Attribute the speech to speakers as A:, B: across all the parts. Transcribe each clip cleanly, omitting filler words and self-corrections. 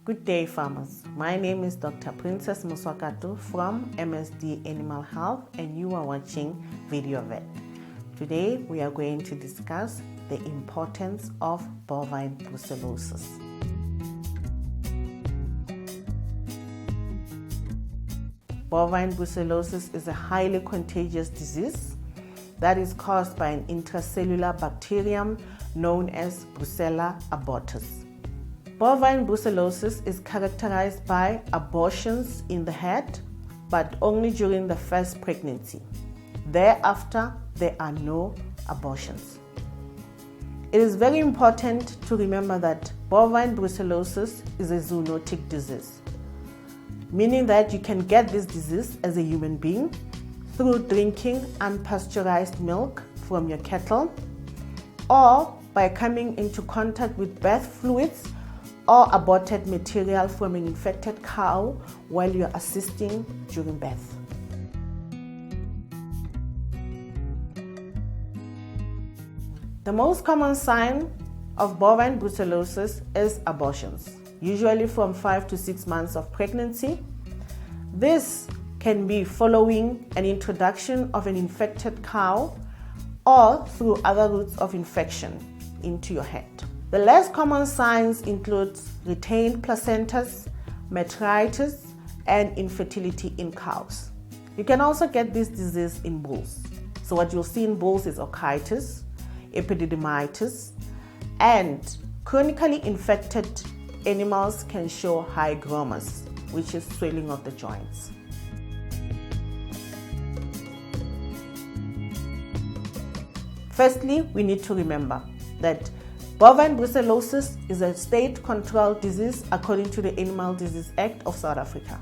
A: Good day, farmers. My name is Dr. Princess Muswakatu from MSD Animal Health, and you are watching Video Vet. Today, we are going to discuss the importance of bovine brucellosis. Bovine brucellosis is a highly contagious disease that is caused by an intracellular bacterium known as Brucella abortus. Bovine brucellosis is characterized by abortions in the head, but only during the first pregnancy. Thereafter, there are no abortions. It is very important to remember that bovine brucellosis is a zoonotic disease, meaning that you can get this disease as a human being through drinking unpasteurized milk from your cattle, or by coming into contact with birth fluids or aborted material from an infected cow while you're assisting during birth. The most common sign of bovine brucellosis is abortions, usually from 5 to 6 months of pregnancy. This can be following an introduction of an infected cow or through other routes of infection into your head. The less common signs include retained placentas, metritis, and infertility in cows. You can also get this disease in bulls. So what you'll see in bulls is orchitis, epididymitis, and chronically infected animals can show hygromas, which is swelling of the joints. Firstly, we need to remember that bovine brucellosis is a state-controlled disease according to the Animal Disease Act of South Africa.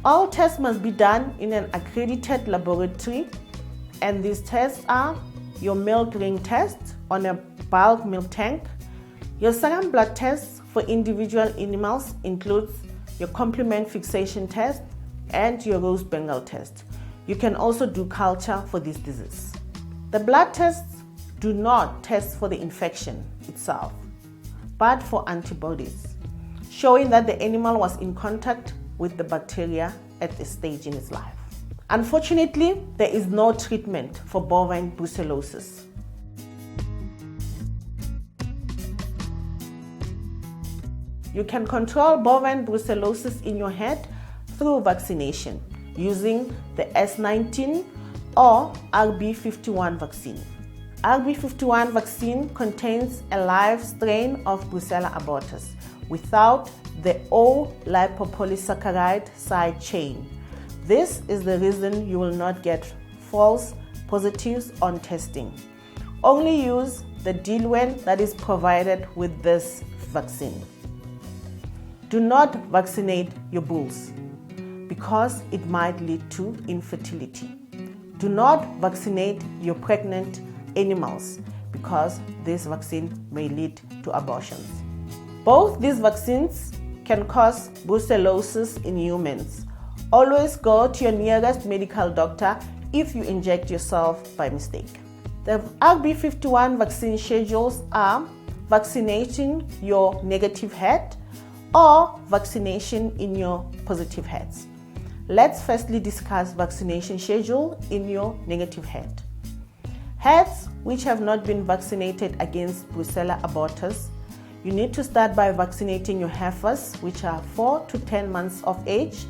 A: All tests must be done in an accredited laboratory, and these tests are your milk ring test on a bulk milk tank. Your serum blood tests for individual animals includes your complement fixation test and your Rose Bengal test. You can also do culture for this disease. The blood tests do not test for the infection itself, but for antibodies, showing that the animal was in contact with the bacteria at this stage in its life. Unfortunately, there is no treatment for bovine brucellosis. You can control bovine brucellosis in your head through vaccination using the S19 or RB51 vaccine. RB51 vaccine contains a live strain of Brucella abortus without the O lipopolysaccharide side chain. This is the reason you will not get false positives on testing. Only use the diluent that is provided with this vaccine. Do not vaccinate your bulls because it might lead to infertility. Do not vaccinate your pregnant animals because this vaccine may lead to abortions. Both these vaccines can cause brucellosis in humans. Always go to your nearest medical doctor if you inject yourself by mistake. The RB51 vaccine schedules are vaccination your negative head or vaccination in your positive heads. Let's firstly discuss vaccination schedule in your negative head. Heads which have not been vaccinated against Brucella abortus, you need to start by vaccinating your heifers, which are 4 to 10 months of age,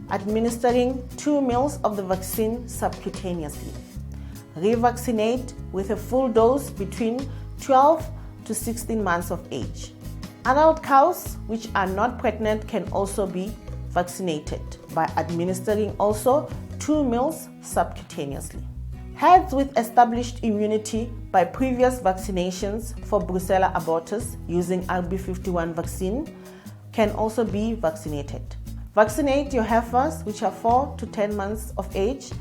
A: administering 2 mils of the vaccine subcutaneously. Revaccinate with a full dose between 12 to 16 months of age. Adult cows which are not pregnant can also be vaccinated by administering also 2 mils subcutaneously. Heads with established immunity by previous vaccinations for Brucella abortus using RB51 vaccine can also be vaccinated. Vaccinate your heifers which are 4 to 10 months of age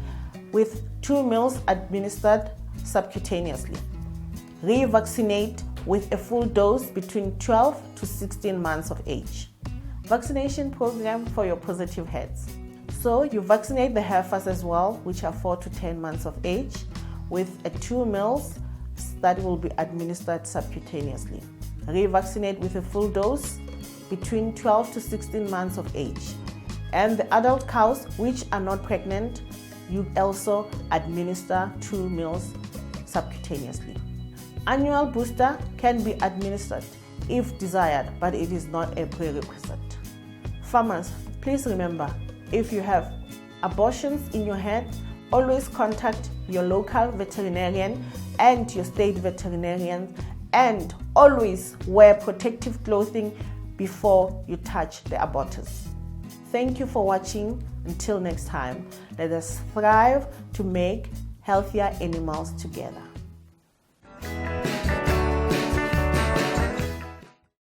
A: with 2 mils administered subcutaneously. Revaccinate with a full dose between 12 to 16 months of age. Vaccination program for your positive heads. So you vaccinate the heifers as well, which are 4 to 10 months of age, with a 2 mils that will be administered subcutaneously. Revaccinate with a full dose between 12 to 16 months of age. And the adult cows which are not pregnant, you also administer 2 meals subcutaneously. Annual booster can be administered if desired, but it is not a prerequisite. Farmers, please remember, if you have abortions in your head, always contact your local veterinarian and your state veterinarian, and always wear protective clothing before you touch the abortus. Thank you for watching. Until next time, let us strive to make healthier animals together.